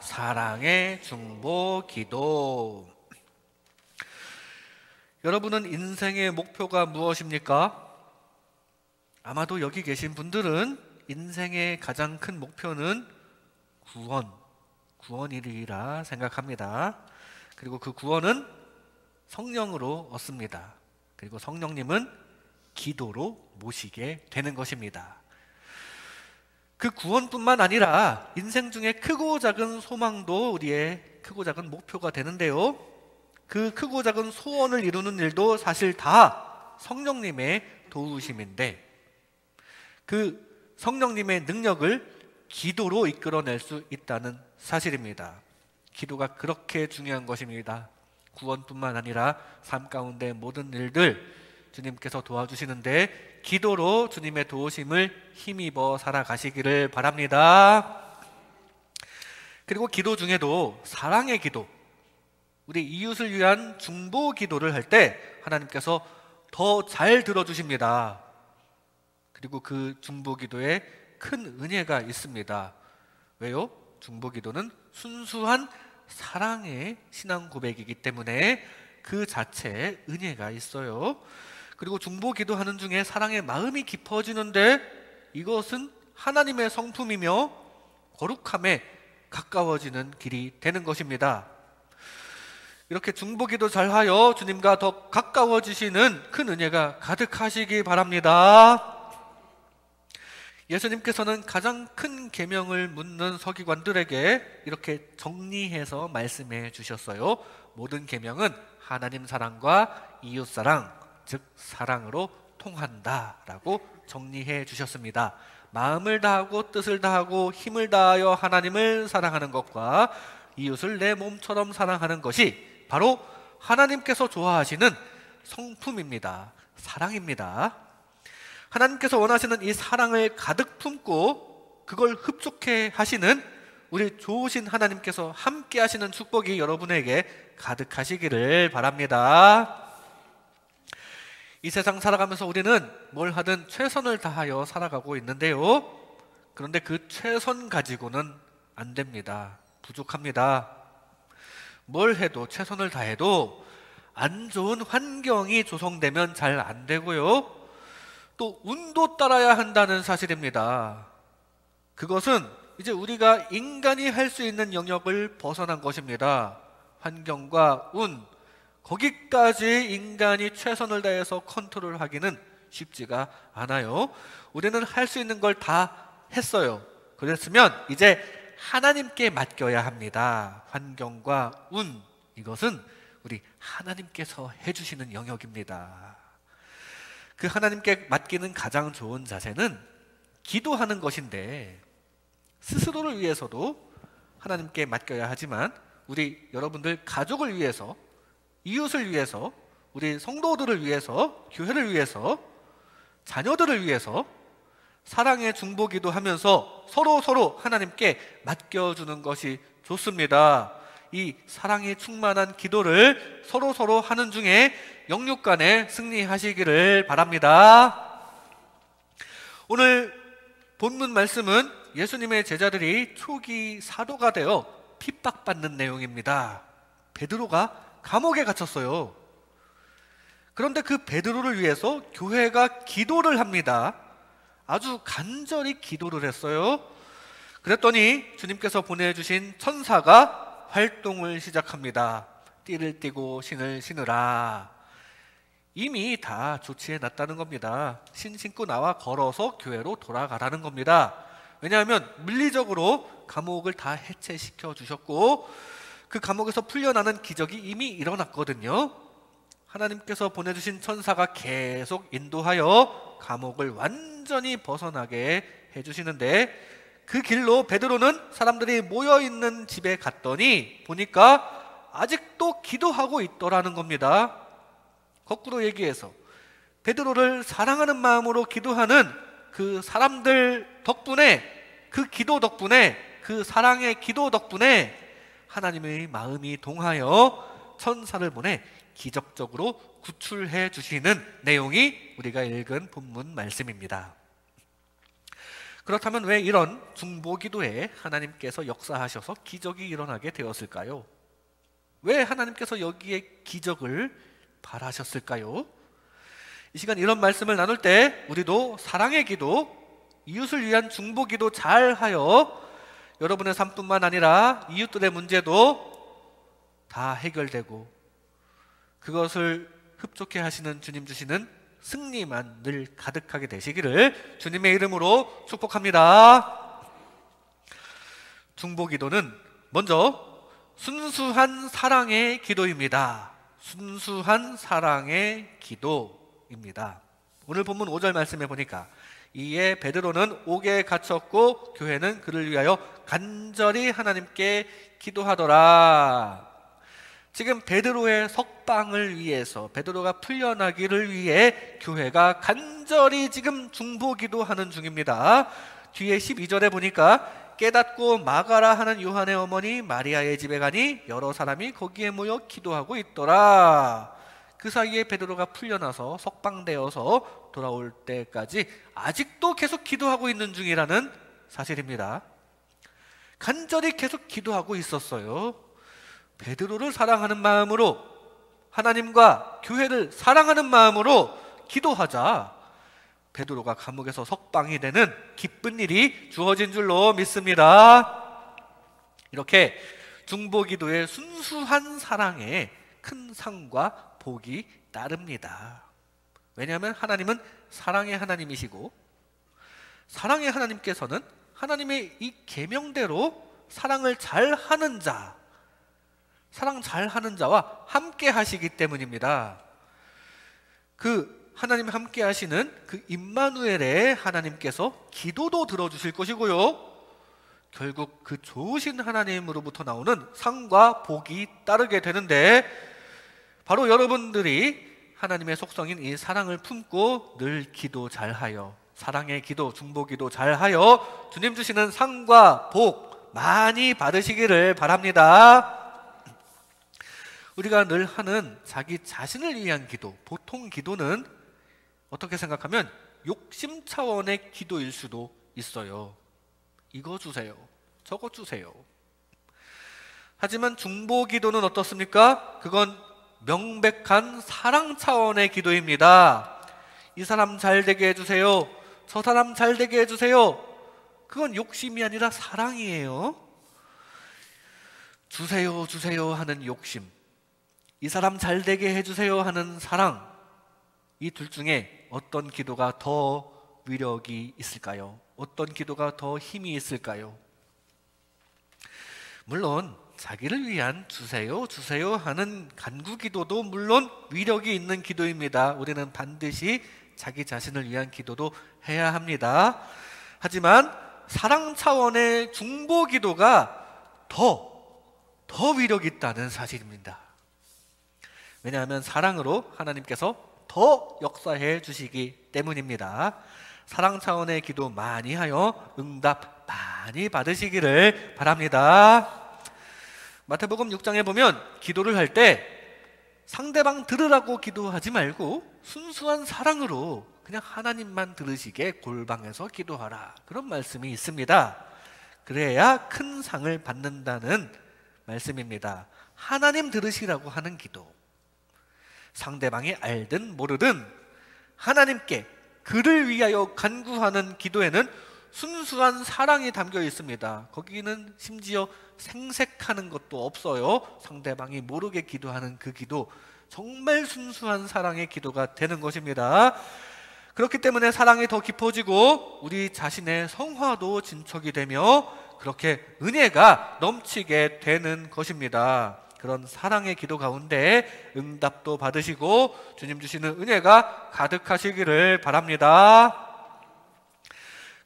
사랑의 중보기도. 여러분은 인생의 목표가 무엇입니까? 아마도 여기 계신 분들은 인생의 가장 큰 목표는 구원이리라 생각합니다. 그리고 그 구원은 성령으로 얻습니다. 그리고 성령님은 기도로 모시게 되는 것입니다. 그 구원뿐만 아니라 인생 중에 크고 작은 소망도 우리의 크고 작은 목표가 되는데요, 그 크고 작은 소원을 이루는 일도 사실 다 성령님의 도우심인데, 그 성령님의 능력을 기도로 이끌어낼 수 있다는 사실입니다. 기도가 그렇게 중요한 것입니다. 구원뿐만 아니라 삶 가운데 모든 일들 주님께서 도와주시는데 기도로 주님의 도우심을 힘입어 살아가시기를 바랍니다. 그리고 기도 중에도 사랑의 기도, 우리 이웃을 위한 중보 기도를 할 때 하나님께서 더 잘 들어주십니다. 그리고 그 중보 기도에 큰 은혜가 있습니다. 왜요? 중보 기도는 순수한 사랑의 신앙 고백이기 때문에 그 자체에 은혜가 있어요. 그리고 중보 기도하는 중에 사랑의 마음이 깊어지는데 이것은 하나님의 성품이며 거룩함에 가까워지는 길이 되는 것입니다. 이렇게 중보 기도 잘하여 주님과 더 가까워지시는 큰 은혜가 가득하시기 바랍니다. 예수님께서는 가장 큰 계명을 묻는 서기관들에게 이렇게 정리해서 말씀해 주셨어요. 모든 계명은 하나님 사랑과 이웃 사랑, 즉 사랑으로 통한다라고 정리해 주셨습니다. 마음을 다하고 뜻을 다하고 힘을 다하여 하나님을 사랑하는 것과 이웃을 내 몸처럼 사랑하는 것이 바로 하나님께서 좋아하시는 성품입니다. 사랑입니다. 하나님께서 원하시는 이 사랑을 가득 품고 그걸 흡족해 하시는 우리 좋으신 하나님께서 함께 하시는 축복이 여러분에게 가득하시기를 바랍니다. 이 세상 살아가면서 우리는 뭘 하든 최선을 다하여 살아가고 있는데요, 그런데 그 최선 가지고는 안 됩니다. 부족합니다. 뭘 해도 최선을 다해도 안 좋은 환경이 조성되면 잘 안 되고요, 또 운도 따라야 한다는 사실입니다. 그것은 이제 우리가 인간이 할 수 있는 영역을 벗어난 것입니다. 환경과 운, 거기까지 인간이 최선을 다해서 컨트롤하기는 쉽지가 않아요. 우리는 할 수 있는 걸 다 했어요. 그랬으면 이제 하나님께 맡겨야 합니다. 환경과 운, 이것은 우리 하나님께서 해주시는 영역입니다. 그 하나님께 맡기는 가장 좋은 자세는 기도하는 것인데, 스스로를 위해서도 하나님께 맡겨야 하지만 우리 여러분들 가족을 위해서, 이웃을 위해서, 우리 성도들을 위해서, 교회를 위해서, 자녀들을 위해서 사랑의 중보기도 하면서 서로 하나님께 맡겨주는 것이 좋습니다. 이 사랑이 충만한 기도를 서로 하는 중에 영육 간에 승리하시기를 바랍니다. 오늘 본문 말씀은 예수님의 제자들이 초기 사도가 되어 핍박받는 내용입니다. 베드로가 감옥에 갇혔어요. 그런데 그 베드로를 위해서 교회가 기도를 합니다. 아주 간절히 기도를 했어요. 그랬더니 주님께서 보내주신 천사가 활동을 시작합니다. 띠를 띠고 신을 신으라. 이미 다 조치해 놨다는 겁니다. 신 신고 나와 걸어서 교회로 돌아가라는 겁니다. 왜냐하면 물리적으로 감옥을 다 해체시켜 주셨고 그 감옥에서 풀려나는 기적이 이미 일어났거든요. 하나님께서 보내주신 천사가 계속 인도하여 감옥을 완전히 벗어나게 해주시는데, 그 길로 베드로는 사람들이 모여있는 집에 갔더니 보니까 아직도 기도하고 있더라는 겁니다. 거꾸로 얘기해서 베드로를 사랑하는 마음으로 기도하는 그 사람들 덕분에, 그 기도 덕분에, 그 사랑의 기도 덕분에 하나님의 마음이 동하여 천사를 보내 기적적으로 구출해 주시는 내용이 우리가 읽은 본문 말씀입니다. 그렇다면 왜 이런 중보기도에 하나님께서 역사하셔서 기적이 일어나게 되었을까요? 왜 하나님께서 여기에 기적을 바라셨을까요? 이 시간 이런 말씀을 나눌 때 우리도 사랑의 기도, 이웃을 위한 중보기도 잘하여 여러분의 삶뿐만 아니라 이웃들의 문제도 다 해결되고 그것을 흡족해 하시는 주님 주시는 승리만 늘 가득하게 되시기를 주님의 이름으로 축복합니다. 중보기도는 먼저 순수한 사랑의 기도입니다. 순수한 사랑의 기도입니다. 오늘 본문 5절 말씀에 보니까 이에 베드로는 옥에 갇혔고 교회는 그를 위하여 간절히 하나님께 기도하더라. 지금 베드로의 석방을 위해서, 베드로가 풀려나기를 위해 교회가 간절히 지금 중보기도하는 중입니다. 뒤에 12절에 보니까 깨닫고 마가라 하는 요한의 어머니 마리아의 집에 가니 여러 사람이 거기에 모여 기도하고 있더라. 그 사이에 베드로가 풀려나서 석방되어서 돌아올 때까지 아직도 계속 기도하고 있는 중이라는 사실입니다. 간절히 계속 기도하고 있었어요. 베드로를 사랑하는 마음으로, 하나님과 교회를 사랑하는 마음으로 기도하자 베드로가 감옥에서 석방이 되는 기쁜 일이 주어진 줄로 믿습니다. 이렇게 중보기도의 순수한 사랑에 큰 상과 복이 따릅니다. 왜냐하면 하나님은 사랑의 하나님이시고 사랑의 하나님께서는 하나님의 이 계명대로 사랑을 잘하는 자, 사랑 잘하는 자와 함께 하시기 때문입니다. 그 하나님 함께 하시는 그 임마누엘의 하나님께서 기도도 들어주실 것이고요, 결국 그 좋으신 하나님으로부터 나오는 상과 복이 따르게 되는데, 바로 여러분들이 하나님의 속성인 이 사랑을 품고 늘 기도 잘하여, 사랑의 기도, 중보기도 잘하여 주님 주시는 상과 복 많이 받으시기를 바랍니다. 우리가 늘 하는 자기 자신을 위한 기도, 보통 기도는 어떻게 생각하면 욕심 차원의 기도일 수도 있어요. 이거 주세요, 저거 주세요. 하지만 중보기도는 어떻습니까? 그건 명백한 사랑 차원의 기도입니다. 이 사람 잘 되게 해주세요, 저 사람 잘 되게 해주세요. 그건 욕심이 아니라 사랑이에요. 주세요 주세요 하는 욕심, 이 사람 잘 되게 해주세요 하는 사랑, 이 둘 중에 어떤 기도가 더 위력이 있을까요? 어떤 기도가 더 힘이 있을까요? 물론 자기를 위한 주세요 주세요 하는 간구 기도도 물론 위력이 있는 기도입니다. 우리는 반드시 자기 자신을 위한 기도도 해야 합니다. 하지만 사랑 차원의 중보 기도가 더 위력이 있다는 사실입니다. 왜냐하면 사랑으로 하나님께서 더 역사해 주시기 때문입니다. 사랑 차원의 기도 많이 하여 응답 많이 받으시기를 바랍니다. 마태복음 6장에 보면 기도를 할 때 상대방 들으라고 기도하지 말고 순수한 사랑으로 그냥 하나님만 들으시게 골방에서 기도하라, 그런 말씀이 있습니다. 그래야 큰 상을 받는다는 말씀입니다. 하나님 들으시라고 하는 기도, 상대방이 알든 모르든 하나님께 그를 위하여 간구하는 기도에는 순수한 사랑이 담겨 있습니다. 거기는 심지어 생색하는 것도 없어요. 상대방이 모르게 기도하는 그 기도, 정말 순수한 사랑의 기도가 되는 것입니다. 그렇기 때문에 사랑이 더 깊어지고 우리 자신의 성화도 진척이 되며 그렇게 은혜가 넘치게 되는 것입니다. 그런 사랑의 기도 가운데 응답도 받으시고 주님 주시는 은혜가 가득하시기를 바랍니다.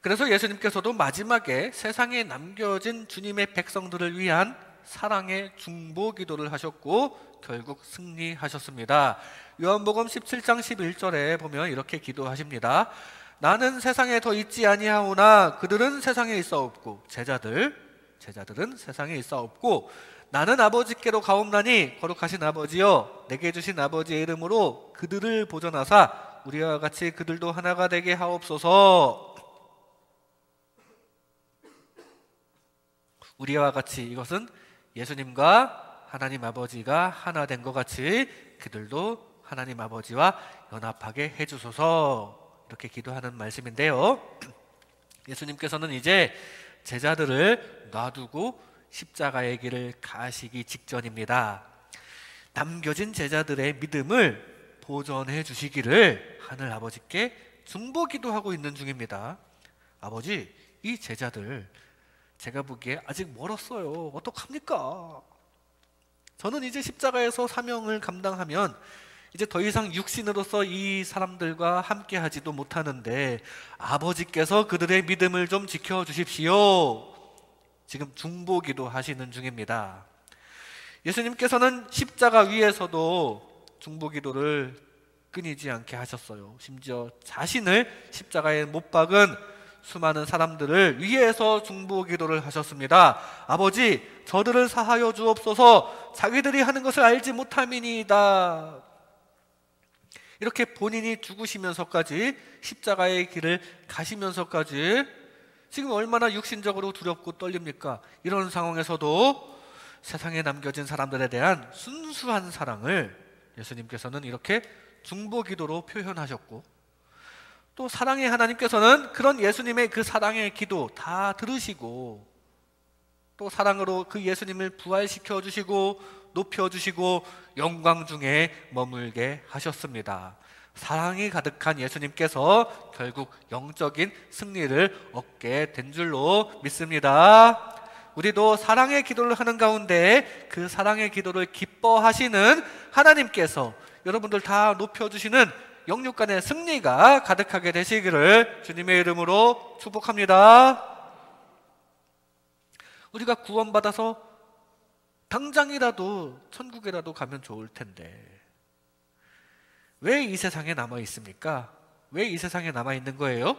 그래서 예수님께서도 마지막에 세상에 남겨진 주님의 백성들을 위한 사랑의 중보 기도를 하셨고 결국 승리하셨습니다. 요한복음 17장 11절에 보면 이렇게 기도하십니다. 나는 세상에 더 있지 아니하오나 그들은 세상에 있사옵고 제자들은 세상에 있사옵고 나는 아버지께로 가옵나니 거룩하신 아버지여 내게 주신 아버지의 이름으로 그들을 보존하사 우리와 같이 그들도 하나가 되게 하옵소서. 우리와 같이 이것은 예수님과 하나님 아버지가 하나 된 것 같이 그들도 하나님 아버지와 연합하게 해주소서, 이렇게 기도하는 말씀인데요. 예수님께서는 이제 제자들을 놔두고 십자가의 길을 가시기 직전입니다. 남겨진 제자들의 믿음을 보존해 주시기를 하늘 아버지께 중보기도하고 있는 중입니다. 아버지, 이 제자들 제가 보기에 아직 멀었어요. 어떡합니까? 저는 이제 십자가에서 사명을 감당하면 이제 더 이상 육신으로서 이 사람들과 함께 하지도 못하는데 아버지께서 그들의 믿음을 좀 지켜주십시오. 지금 중보기도 하시는 중입니다. 예수님께서는 십자가 위에서도 중보기도를 끊이지 않게 하셨어요. 심지어 자신을 십자가에 못 박은 수많은 사람들을 위해서 중보기도를 하셨습니다. 아버지, 저들을 사하여 주옵소서, 자기들이 하는 것을 알지 못함이니이다. 이렇게 본인이 죽으시면서까지, 십자가의 길을 가시면서까지 지금 얼마나 육신적으로 두렵고 떨립니까? 이런 상황에서도 세상에 남겨진 사람들에 대한 순수한 사랑을 예수님께서는 이렇게 중보기도로 표현하셨고, 또 사랑의 하나님께서는 그런 예수님의 그 사랑의 기도 다 들으시고 또 사랑으로 그 예수님을 부활시켜 주시고 높여 주시고 영광 중에 머물게 하셨습니다. 사랑이 가득한 예수님께서 결국 영적인 승리를 얻게 된 줄로 믿습니다. 우리도 사랑의 기도를 하는 가운데 그 사랑의 기도를 기뻐하시는 하나님께서 여러분들 다 높여주시는 영육 간의 승리가 가득하게 되시기를 주님의 이름으로 축복합니다. 우리가 구원받아서 당장이라도 천국이라도 가면 좋을 텐데 왜 이 세상에 남아 있습니까? 왜 이 세상에 남아 있는 거예요?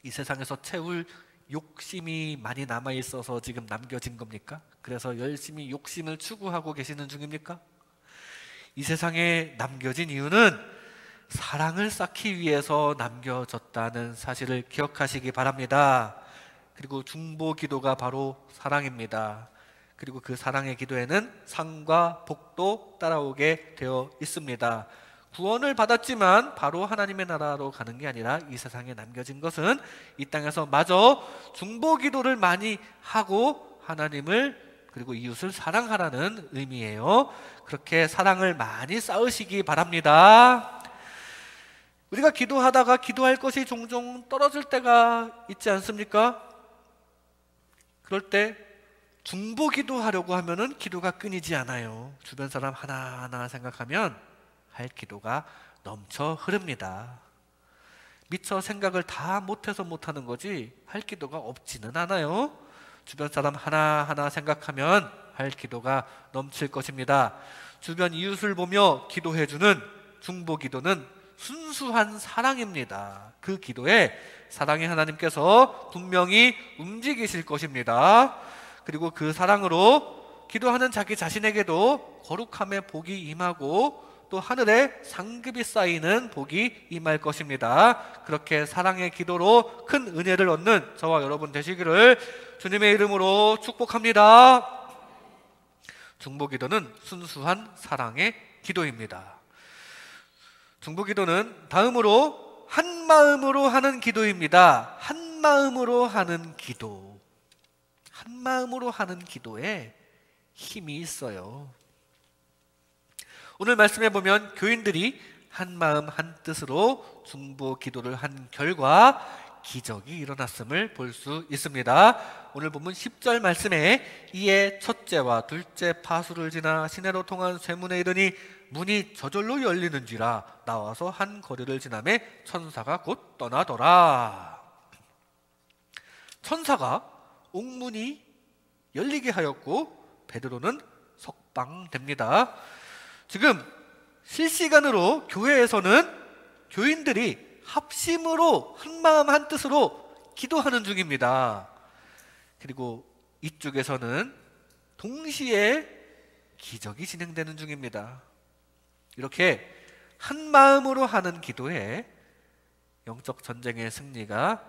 이 세상에서 채울 욕심이 많이 남아 있어서 지금 남겨진 겁니까? 그래서 열심히 욕심을 추구하고 계시는 중입니까? 이 세상에 남겨진 이유는 사랑을 쌓기 위해서 남겨졌다는 사실을 기억하시기 바랍니다. 그리고 중보기도가 바로 사랑입니다. 그리고 그 사랑의 기도에는 상과 복도 따라오게 되어 있습니다. 구원을 받았지만 바로 하나님의 나라로 가는 게 아니라 이 세상에 남겨진 것은 이 땅에서 마저 중보기도를 많이 하고 하나님을 그리고 이웃을 사랑하라는 의미예요. 그렇게 사랑을 많이 쌓으시기 바랍니다. 우리가 기도하다가 기도할 것이 종종 떨어질 때가 있지 않습니까? 그럴 때 중보기도 하려고 하면은 기도가 끊이지 않아요. 주변 사람 하나하나 생각하면 할 기도가 넘쳐 흐릅니다. 미처 생각을 다 못해서 못하는 거지 할 기도가 없지는 않아요. 주변 사람 하나하나 생각하면 할 기도가 넘칠 것입니다. 주변 이웃을 보며 기도해주는 중보기도는 순수한 사랑입니다. 그 기도에 사랑의 하나님께서 분명히 움직이실 것입니다. 그리고 그 사랑으로 기도하는 자기 자신에게도 거룩함의 복이 임하고 또 하늘에 상급이 쌓이는 복이 임할 것입니다. 그렇게 사랑의 기도로 큰 은혜를 얻는 저와 여러분 되시기를 주님의 이름으로 축복합니다. 중보기도는 순수한 사랑의 기도입니다. 중보기도는 다음으로 한마음으로 하는 기도입니다. 한마음으로 하는 기도. 한마음으로 하는 기도에 힘이 있어요. 오늘 말씀해 보면 교인들이 한마음 한뜻으로 중보기도를 한 결과 기적이 일어났음을 볼 수 있습니다. 오늘 본문 10절 말씀에 이에 첫째와 둘째 파수를 지나 시내로 통한 쇠문에 이르니 문이 저절로 열리는지라 나와서 한 거리를 지나매 천사가 곧 떠나더라. 천사가 옥문이 열리게 하였고 베드로는 석방됩니다. 지금 실시간으로 교회에서는 교인들이 합심으로 한마음 한뜻으로 기도하는 중입니다. 그리고 이쪽에서는 동시에 기적이 진행되는 중입니다. 이렇게 한마음으로 하는 기도에 영적 전쟁의 승리가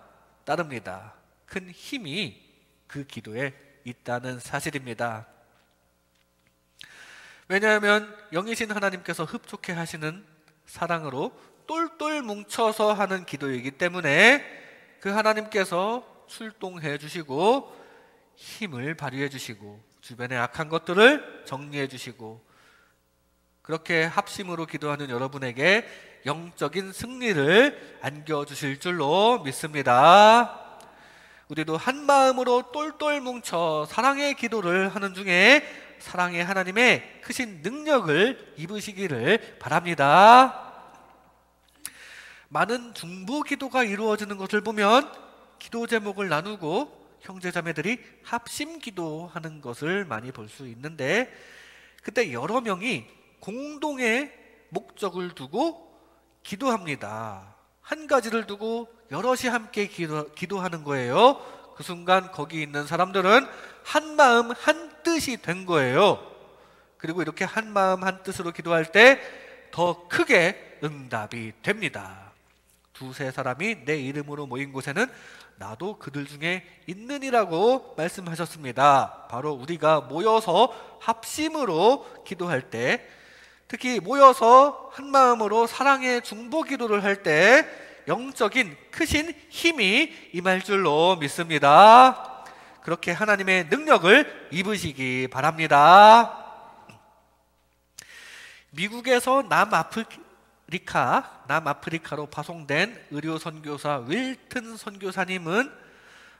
따릅니다. 큰 힘이 그 기도에 있다는 사실입니다. 왜냐하면 영이신 하나님께서 흡족해 하시는 사랑으로 똘똘 뭉쳐서 하는 기도이기 때문에 그 하나님께서 출동해 주시고 힘을 발휘해 주시고 주변의 악한 것들을 정리해 주시고 그렇게 합심으로 기도하는 여러분에게 영적인 승리를 안겨주실 줄로 믿습니다. 우리도 한 마음으로 똘똘 뭉쳐 사랑의 기도를 하는 중에 사랑의 하나님의 크신 능력을 입으시기를 바랍니다. 많은 중보 기도가 이루어지는 것을 보면 기도 제목을 나누고 형제자매들이 합심 기도하는 것을 많이 볼 수 있는데 그때 여러 명이 공동의 목적을 두고 기도합니다. 한 가지를 두고 여럿이 함께 기도하는 거예요. 그 순간 거기 있는 사람들은 한 마음 한 뜻이 된 거예요. 그리고 이렇게 한 마음 한 뜻으로 기도할 때 더 크게 응답이 됩니다. 두세 사람이 내 이름으로 모인 곳에는 나도 그들 중에 있느니라고 말씀하셨습니다. 바로 우리가 모여서 합심으로 기도할 때, 특히 모여서 한 마음으로 사랑의 중보 기도를 할 때 영적인 크신 힘이 임할 줄로 믿습니다. 그렇게 하나님의 능력을 입으시기 바랍니다. 미국에서 남아프리카로 파송된 의료 선교사 윌튼 선교사님은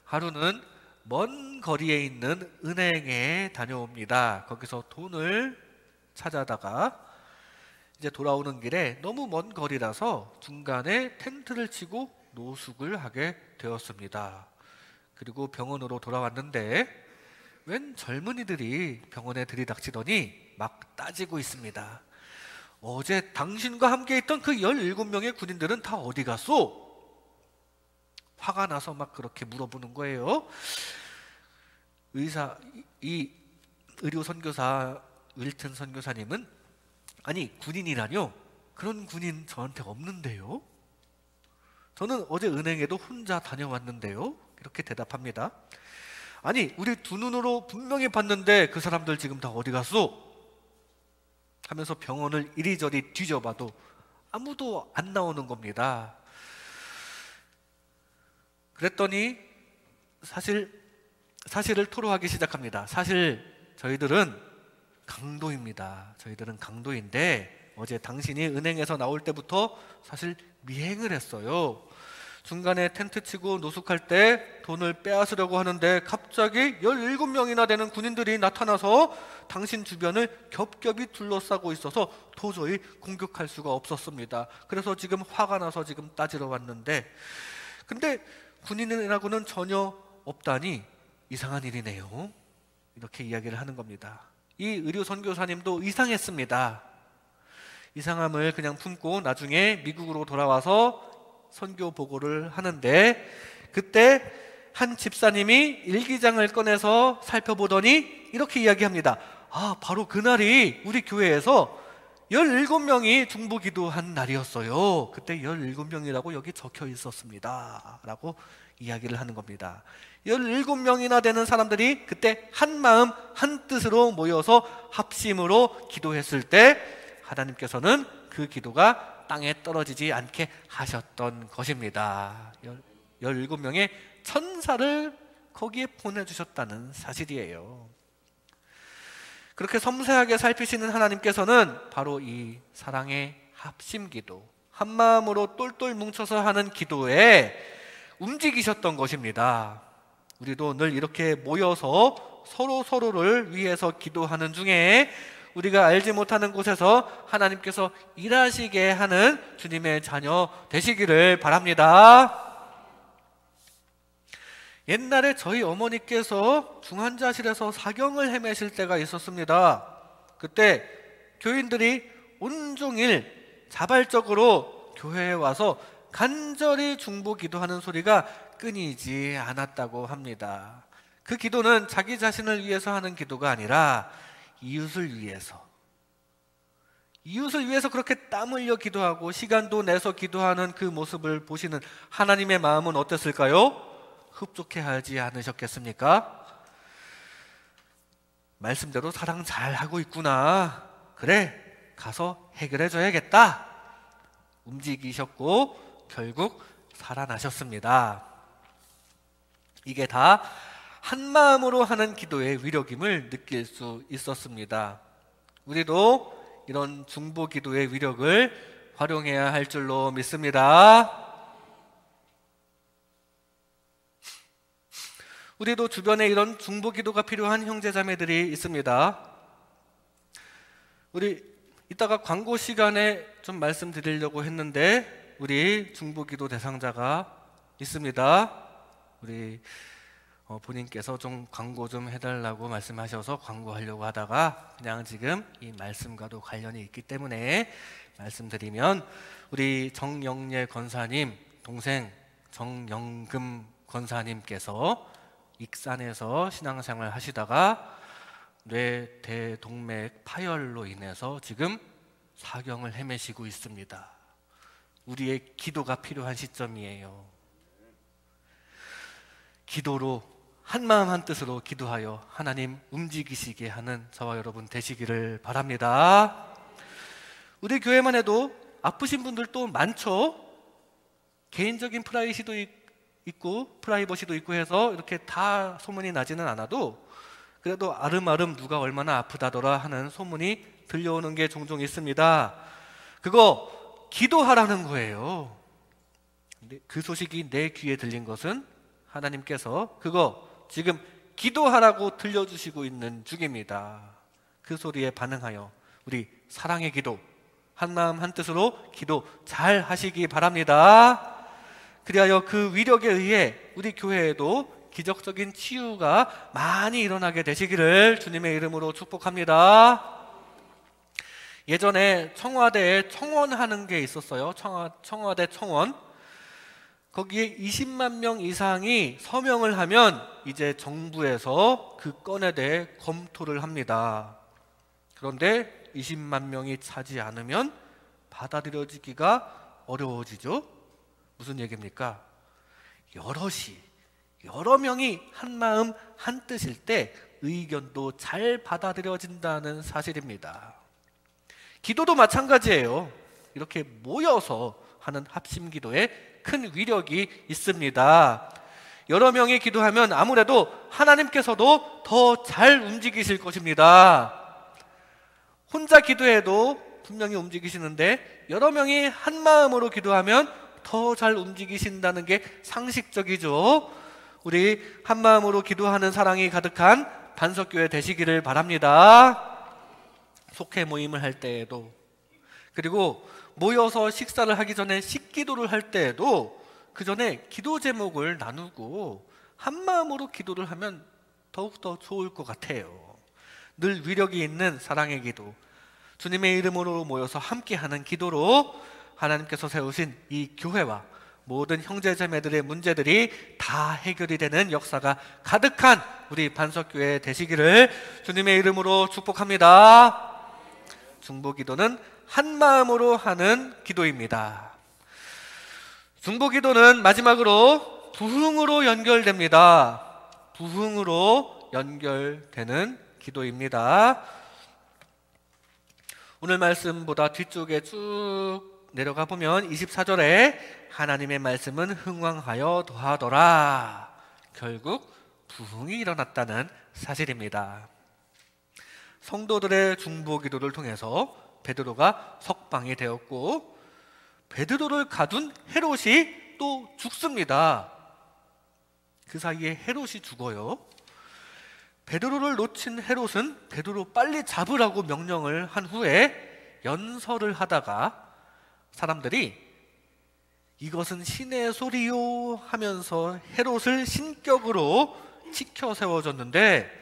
하루는 먼 거리에 있는 은행에 다녀옵니다. 거기서 돈을 찾아다가 이제 돌아오는 길에 너무 먼 거리라서 중간에 텐트를 치고 노숙을 하게 되었습니다. 그리고 병원으로 돌아왔는데 웬 젊은이들이 병원에 들이닥치더니 막 따지고 있습니다. 어제 당신과 함께 있던 그 17명의 군인들은 다 어디 갔소? 화가 나서 막 그렇게 물어보는 거예요. 이 의료 선교사 윌튼 선교사님은 아니 군인이라뇨? 그런 군인 저한테 없는데요? 저는 어제 은행에도 혼자 다녀왔는데요? 이렇게 대답합니다. 아니 우리 두 눈으로 분명히 봤는데 그 사람들 지금 다 어디 갔소? 하면서 병원을 이리저리 뒤져봐도 아무도 안 나오는 겁니다. 그랬더니 사실을 토로하기 시작합니다. 사실 저희들은 강도입니다. 저희들은 강도인데 어제 당신이 은행에서 나올 때부터 사실 미행을 했어요. 중간에 텐트 치고 노숙할 때 돈을 빼앗으려고 하는데 갑자기 17명이나 되는 군인들이 나타나서 당신 주변을 겹겹이 둘러싸고 있어서 도저히 공격할 수가 없었습니다. 그래서 지금 화가 나서 지금 따지러 왔는데 근데 군인이라고는 전혀 없다니 이상한 일이네요. 이렇게 이야기를 하는 겁니다. 이 의료 선교사님도 이상했습니다. 이상함을 그냥 품고 나중에 미국으로 돌아와서 선교 보고를 하는데 그때 한 집사님이 일기장을 꺼내서 살펴보더니 이렇게 이야기합니다. 아, 바로 그날이 우리 교회에서 17명이 중보기도한 날이었어요. 그때 17명이라고 여기 적혀 있었습니다. 라고 이야기를 하는 겁니다. 17명이나 되는 사람들이 그때 한 마음 한 뜻으로 모여서 합심으로 기도했을 때 하나님께서는 그 기도가 땅에 떨어지지 않게 하셨던 것입니다. 17명의 천사를 거기에 보내주셨다는 사실이에요. 그렇게 섬세하게 살피시는 하나님께서는 바로 이 사랑의 합심기도, 한마음으로 똘똘 뭉쳐서 하는 기도에 움직이셨던 것입니다. 우리도 늘 이렇게 모여서 서로를 위해서 기도하는 중에 우리가 알지 못하는 곳에서 하나님께서 일하시게 하는 주님의 자녀 되시기를 바랍니다. 옛날에 저희 어머니께서 중환자실에서 사경을 헤매실 때가 있었습니다. 그때 교인들이 온종일 자발적으로 교회에 와서 간절히 중보 기도하는 소리가 끊이지 않았다고 합니다. 그 기도는 자기 자신을 위해서 하는 기도가 아니라 이웃을 위해서 그렇게 땀 흘려 기도하고 시간도 내서 기도하는 그 모습을 보시는 하나님의 마음은 어땠을까요? 흡족해 하지 않으셨겠습니까? 말씀대로 사랑 잘 하고 있구나. 그래, 가서 해결해 줘야겠다. 움직이셨고 결국 살아나셨습니다. 이게 다 한마음으로 하는 기도의 위력임을 느낄 수 있었습니다. 우리도 이런 중보 기도의 위력을 활용해야 할 줄로 믿습니다. 우리도 주변에 이런 중보 기도가 필요한 형제자매들이 있습니다. 우리 이따가 광고 시간에 좀 말씀드리려고 했는데 우리 중보 기도 대상자가 있습니다. 우리 본인께서 좀 광고 좀 해달라고 말씀하셔서 광고하려고 하다가 그냥 지금 이 말씀과도 관련이 있기 때문에 말씀드리면, 우리 정영예 권사님 동생 정영금 권사님께서 익산에서 신앙생활 하시다가 뇌대동맥 파열로 인해서 지금 사경을 헤매시고 있습니다. 우리의 기도가 필요한 시점이에요. 기도로 한마음 한뜻으로 기도하여 하나님 움직이시게 하는 저와 여러분 되시기를 바랍니다. 우리 교회만 해도 아프신 분들 또 많죠. 개인적인 프라이버시도 있고 해서 이렇게 다 소문이 나지는 않아도 그래도 아름아름 누가 얼마나 아프다더라 하는 소문이 들려오는 게 종종 있습니다. 그거 기도하라는 거예요. 근데 그 소식이 내 귀에 들린 것은 하나님께서 그거 지금 기도하라고 들려주시고 있는 중입니다. 그 소리에 반응하여 우리 사랑의 기도, 한마음 한뜻으로 기도 잘 하시기 바랍니다. 그리하여 그 위력에 의해 우리 교회에도 기적적인 치유가 많이 일어나게 되시기를 주님의 이름으로 축복합니다. 예전에 청와대에 청원하는 게 있었어요. 청와대 청원. 거기에 20만 명 이상이 서명을 하면 이제 정부에서 그 건에 대해 검토를 합니다. 그런데 20만 명이 차지 않으면 받아들여지기가 어려워지죠. 무슨 얘기입니까? 여러 명이 한마음 한뜻일 때 의견도 잘 받아들여진다는 사실입니다. 기도도 마찬가지예요. 이렇게 모여서 하는 합심 기도에 큰 위력이 있습니다. 여러 명이 기도하면 아무래도 하나님께서도 더 잘 움직이실 것입니다. 혼자 기도해도 분명히 움직이시는데 여러 명이 한 마음으로 기도하면 더 잘 움직이신다는 게 상식적이죠. 우리 한 마음으로 기도하는 사랑이 가득한 반석교회 되시기를 바랍니다. 속회 모임을 할 때에도, 그리고 모여서 식사를 하기 전에 식기도를 할 때에도 그 전에 기도 제목을 나누고 한 마음으로 기도를 하면 더욱더 좋을 것 같아요. 늘 위력이 있는 사랑의 기도, 주님의 이름으로 모여서 함께하는 기도로 하나님께서 세우신 이 교회와 모든 형제자매들의 문제들이 다 해결이 되는 역사가 가득한 우리 반석교회 되시기를 주님의 이름으로 축복합니다. 중보기도는 한 마음으로 하는 기도입니다. 중보기도는 마지막으로 부흥으로 연결됩니다. 부흥으로 연결되는 기도입니다. 오늘 말씀보다 뒤쪽에 쭉 내려가 보면 24절에 하나님의 말씀은 흥왕하여 더하더라. 결국 부흥이 일어났다는 사실입니다. 성도들의 중보기도를 통해서 베드로가 석방이 되었고, 베드로를 가둔 헤롯이 또 죽습니다. 그 사이에 헤롯이 죽어요. 베드로를 놓친 헤롯은 베드로 빨리 잡으라고 명령을 한 후에 연설을 하다가 사람들이 이것은 신의 소리요 하면서 헤롯을 신격으로 치켜 세워줬는데,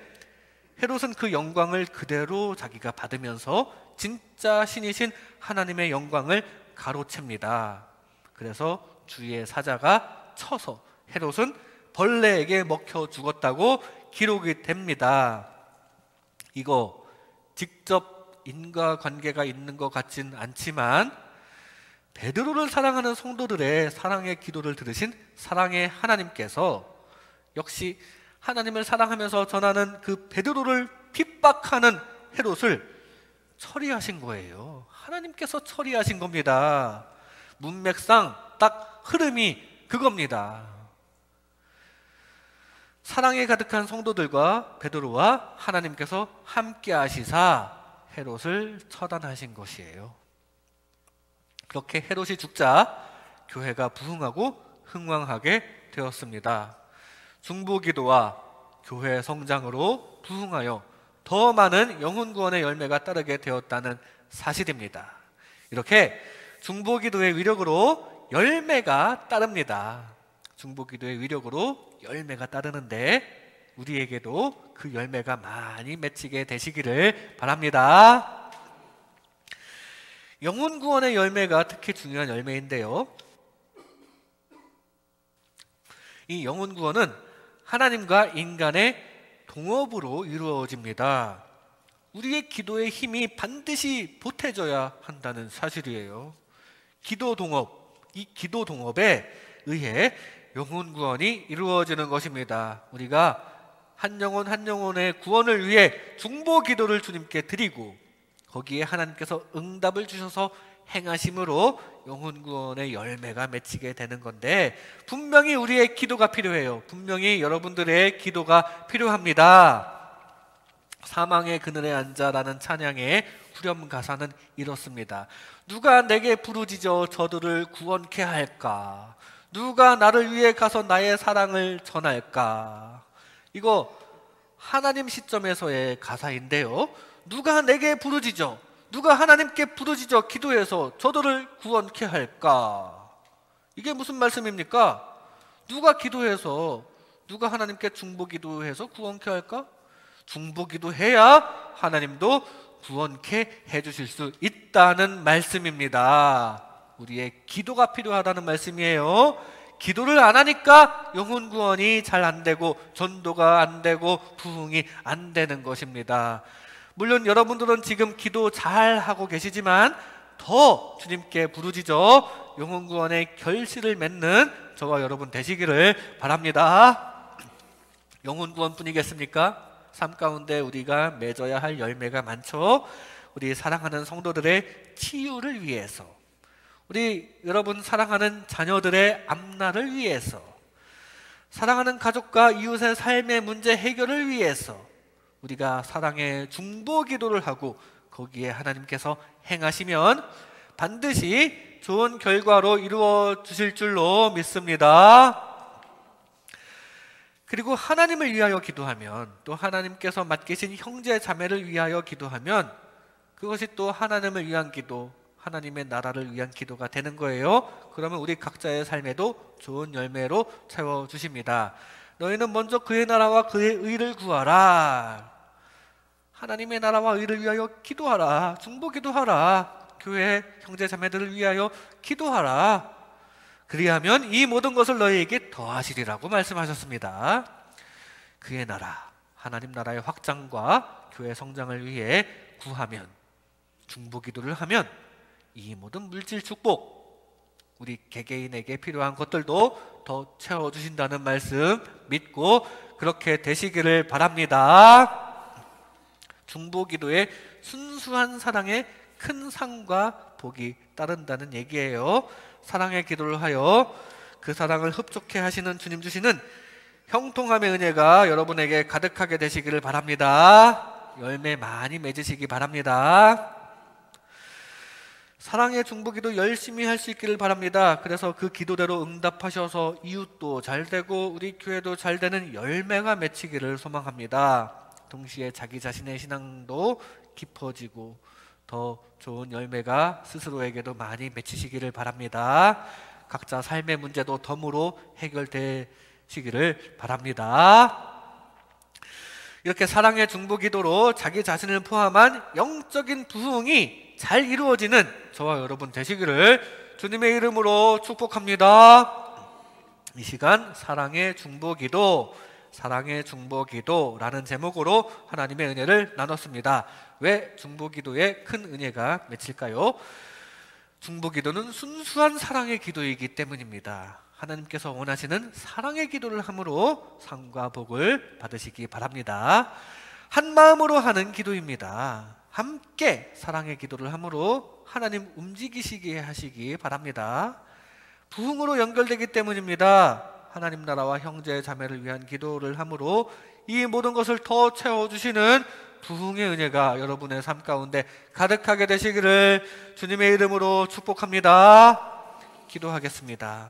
헤롯은 그 영광을 그대로 자기가 받으면서 진짜 신이신 하나님의 영광을 가로챕니다. 그래서 주의 사자가 쳐서 헤롯은 벌레에게 먹혀 죽었다고 기록이 됩니다. 이거 직접 인과관계가 있는 것 같진 않지만 베드로를 사랑하는 성도들의 사랑의 기도를 들으신 사랑의 하나님께서 역시 하나님을 사랑하면서 전하는 그 베드로를 핍박하는 헤롯을 처리하신 거예요. 하나님께서 처리하신 겁니다. 문맥상 딱 흐름이 그겁니다. 사랑에 가득한 성도들과 베드로와 하나님께서 함께 하시사 헤롯을 처단하신 것이에요. 그렇게 헤롯이 죽자 교회가 부흥하고 흥왕하게 되었습니다. 중보기도와 교회 성장으로 부흥하여 더 많은 영혼 구원의 열매가 따르게 되었다는 사실입니다. 이렇게 중보기도의 위력으로 열매가 따릅니다. 중보기도의 위력으로 열매가 따르는데 우리에게도 그 열매가 많이 맺히게 되시기를 바랍니다. 영혼 구원의 열매가 특히 중요한 열매인데요, 이 영혼 구원은 하나님과 인간의 동업으로 이루어집니다. 우리의 기도의 힘이 반드시 보태져야 한다는 사실이에요. 기도 동업, 이 기도 동업에 의해 영혼 구원이 이루어지는 것입니다. 우리가 한 영혼 한 영혼의 구원을 위해 중보 기도를 주님께 드리고 거기에 하나님께서 응답을 주셔서 행하심으로 영혼 구원의 열매가 맺히게 되는 건데, 분명히 우리의 기도가 필요해요. 분명히 여러분들의 기도가 필요합니다. 사망의 그늘에 앉아라는 찬양의 후렴 가사는 이렇습니다. 누가 내게 부르짖어 저들을 구원케 할까? 누가 나를 위해 가서 나의 사랑을 전할까? 이거 하나님 시점에서의 가사인데요, 누가 내게 부르짖어, 누가 하나님께 부르짖어 기도해서 저들을 구원케 할까? 이게 무슨 말씀입니까? 누가 기도해서, 누가 하나님께 중보기도해서 구원케 할까? 중보기도해야 하나님도 구원케 해주실 수 있다는 말씀입니다. 우리의 기도가 필요하다는 말씀이에요. 기도를 안 하니까 영혼 구원이 잘 안 되고 전도가 안 되고 부흥이 안 되는 것입니다. 물론 여러분들은 지금 기도 잘 하고 계시지만 더 주님께 부르짖어 영혼 구원의 결실을 맺는 저와 여러분 되시기를 바랍니다. 영혼 구원뿐이겠습니까? 삶 가운데 우리가 맺어야 할 열매가 많죠. 우리 사랑하는 성도들의 치유를 위해서, 우리 여러분 사랑하는 자녀들의 앞날을 위해서, 사랑하는 가족과 이웃의 삶의 문제 해결을 위해서 우리가 사랑의 중보 기도를 하고 거기에 하나님께서 행하시면 반드시 좋은 결과로 이루어 주실 줄로 믿습니다. 그리고 하나님을 위하여 기도하면, 또 하나님께서 맡기신 형제 자매를 위하여 기도하면 그것이 또 하나님을 위한 기도, 하나님의 나라를 위한 기도가 되는 거예요. 그러면 우리 각자의 삶에도 좋은 열매로 채워주십니다. 너희는 먼저 그의 나라와 그의 의를 구하라. 하나님의 나라와 의를 위하여 기도하라. 중보 기도하라. 교회 형제 자매들을 위하여 기도하라. 그리하면 이 모든 것을 너희에게 더하시리라고 말씀하셨습니다. 그의 나라, 하나님 나라의 확장과 교회 성장을 위해 구하면, 중보 기도를 하면 이 모든 물질 축복, 우리 개개인에게 필요한 것들도 더 채워주신다는 말씀 믿고 그렇게 되시기를 바랍니다. 중보기도에 순수한 사랑에 큰 상과 복이 따른다는 얘기예요. 사랑의 기도를 하여 그 사랑을 흡족해 하시는 주님 주시는 형통함의 은혜가 여러분에게 가득하게 되시기를 바랍니다. 열매 많이 맺으시기 바랍니다. 사랑의 중보기도 열심히 할 수 있기를 바랍니다. 그래서 그 기도대로 응답하셔서 이웃도 잘 되고 우리 교회도 잘 되는 열매가 맺히기를 소망합니다. 동시에 자기 자신의 신앙도 깊어지고 더 좋은 열매가 스스로에게도 많이 맺히시기를 바랍니다. 각자 삶의 문제도 덤으로 해결되시기를 바랍니다. 이렇게 사랑의 중보기도로 자기 자신을 포함한 영적인 부흥이 잘 이루어지는 저와 여러분 되시기를 주님의 이름으로 축복합니다. 이 시간 사랑의 중보기도, 사랑의 중보기도라는 제목으로 하나님의 은혜를 나눴습니다. 왜 중보기도에 큰 은혜가 맺힐까요? 중보기도는 순수한 사랑의 기도이기 때문입니다. 하나님께서 원하시는 사랑의 기도를 함으로 상과 복을 받으시기 바랍니다. 한 마음으로 하는 기도입니다. 함께 사랑의 기도를 함으로 하나님 움직이시게 하시기 바랍니다. 부흥으로 연결되기 때문입니다. 하나님 나라와 형제 자매를 위한 기도를 함으로 이 모든 것을 더 채워주시는 부흥의 은혜가 여러분의 삶 가운데 가득하게 되시기를 주님의 이름으로 축복합니다. 기도하겠습니다.